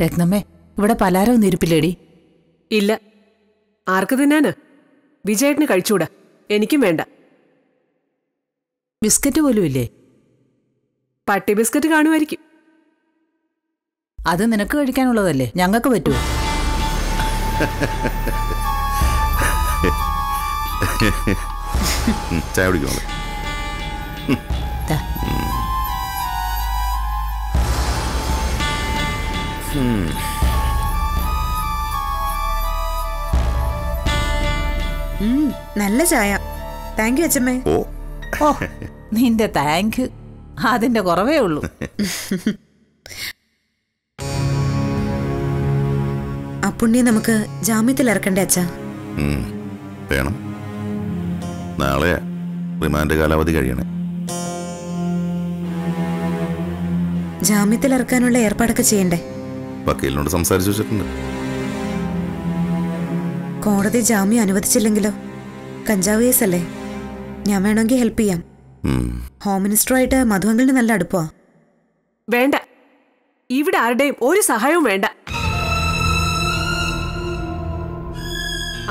രത്നമ്മേ, ഇവിടെ പലഹാരമൊന്നും ഇരിപ്പില്ലേടി? ഇല്ല. ആർക്ക് തിന്നാന്? വിജയേട്ടന് കഴിച്ചൂടാ. എനിക്കും വേണ്ട. ബിസ്ക്കറ്റ് പോലും ഇല്ലേ? പട്ടി ബിസ്ക്കറ്റ് കാണുമായിരിക്കും. അത് നിനക്ക് കഴിക്കാനുള്ളതല്ലേ, ഞങ്ങൾക്ക് പറ്റുമോ? ചായ കുടിക്കണോ? നല്ല ചായ. താങ്ക് യു അച്ഛമ്മേ. ഓ, നിന്റെ താങ്ക് അതിന്റെ കുറവേ ഉള്ളൂ. അപ്പുണ്ണിയെ നമുക്ക് ജാമ്യത്തിൽ ഇറക്കണ്ടേ അച്ഛാ? വേണം. നാളെ റിമാൻഡ് കാലാവധി കഴിയണേ. ജാമ്യത്തിൽ ഇറക്കാനുള്ള ഏർപ്പാടൊക്കെ ചെയ്യണ്ടേ? വക്കീലിനോട് സംസാരിച്ചു വെച്ചിട്ടുണ്ട്. കോടതി ജാമ്യം അനുവദിച്ചില്ലെങ്കിലോ? കഞ്ചാവ് കേസല്ലേ? ഞാൻ വേണമെങ്കിൽ ഹെൽപ്പ് ചെയ്യാം. ഹോം മിനിസ്റ്ററുമായിട്ട് മധുവങ്കലിന് നല്ല അടുപ്പമാ. വേണ്ട, ഇവിടെ ആരുടെയും ഒരു സഹായവും വേണ്ട.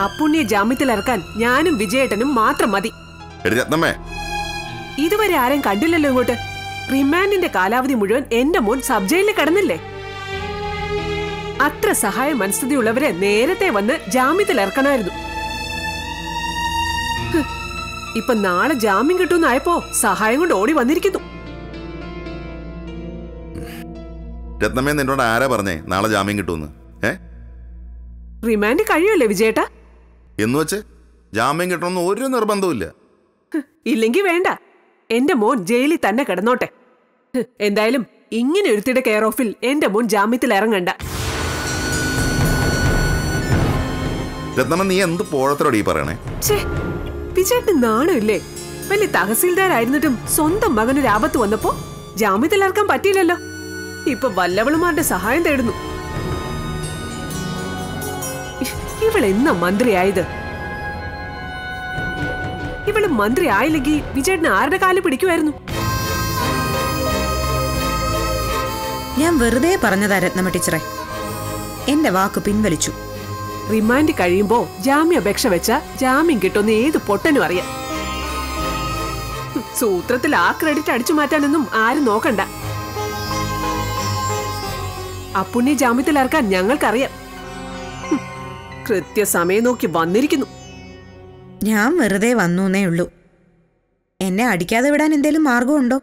അപ്പുണ്ണിയെ ജാമ്യത്തിൽ ഇറക്കാൻ ഞാനും വിജയേട്ടനും മാത്രം മതി. ഇതുവരെ ആരും കണ്ടില്ലല്ലോ ഇങ്ങോട്ട്. റിമാൻഡിന്റെ കാലാവധി മുഴുവൻ എന്റെ മോൻ സബ് ജയിലിൽ കിടന്നില്ലേ? അത്ര സഹായ മനസ്ഥിതിയുള്ളവരെ നേരത്തെ വന്ന് ജാമ്യത്തിൽ ഇറക്കണമായിരുന്നു. ഇപ്പൊ നാളെ ജാമ്യം കിട്ടുമെന്നായപ്പോ സഹായം കൊണ്ട് ഓടി വന്നിരിക്കുന്നു. രത്നമ്മേ, നിന്നോട് ആരാ പറഞ്ഞേ നാളെ ജാമ്യം കിട്ടുമെന്ന്? റിമാൻഡ് കഴിയുമല്ലേ വിജയേട്ടാ? എന്ന് വെച്ച് ജാമ്യം കിട്ടണമെന്ന് ഒരു നിർബന്ധവുമില്ല. ഇല്ലെങ്കി വേണ്ട, എന്റെ മോൻ ജയിലിൽ തന്നെ കിടന്നോട്ടെ. എന്തായാലും ഇങ്ങനെ ഒരുത്തിയുടെ കെയർ ഓഫിൽ എന്റെ മോൻ ജാമ്യത്തിൽ ഇറങ്ങണ്ട. രത്നമ്മ, നീ എന്ത് പോഴത്തോടെ പറയണേ? വിജയേട്ടന് നാണമില്ലേ? വലിയ തഹസീൽദാരായിരുന്നിട്ടും സ്വന്തം മകനൊരു ആപത്ത് വന്നപ്പോ ജാമ്യത്തിൽ ഇറക്കാൻ പറ്റിയില്ലല്ലോ. ഇപ്പൊ വല്ലവളുമാരുടെ സഹായം തേടുന്നു. ഇവളെന്നാ മന്ത്രിയായത്? ഇവള് മന്ത്രി ആയില്ലെങ്കിൽ വിജയേട്ടന് ആരുടെ കാല് പിടിക്കുമായിരുന്നു? ഞാൻ വെറുതെ പറഞ്ഞതാ രത്നമ്മ ടീച്ചറെ. എന്റെ വാക്ക് പിൻവലിച്ചു. റിമാൻഡ് കഴിയുമ്പോ ജാമ്യാപേക്ഷ വെച്ച ജാമ്യം കിട്ടുമെന്ന് ഏത് പൊട്ടനും അറിയാം. സൂത്രത്തിൽ ആ ക്രെഡിറ്റ് അടിച്ചു മാറ്റാനൊന്നും ആരും നോക്കണ്ട. അപ്പുണ്ണിയെ ജാമ്യത്തിൽ ഇറക്കാൻ ഞങ്ങൾക്കറിയാം. കൃത്യസമയം നോക്കി വന്നിരിക്കുന്നു. ഞാൻ വെറുതെ വന്നൂന്നേ ഉള്ളൂ. എന്നെ അടിക്കാതെ വിടാൻ എന്തേലും മാർഗമുണ്ടോ?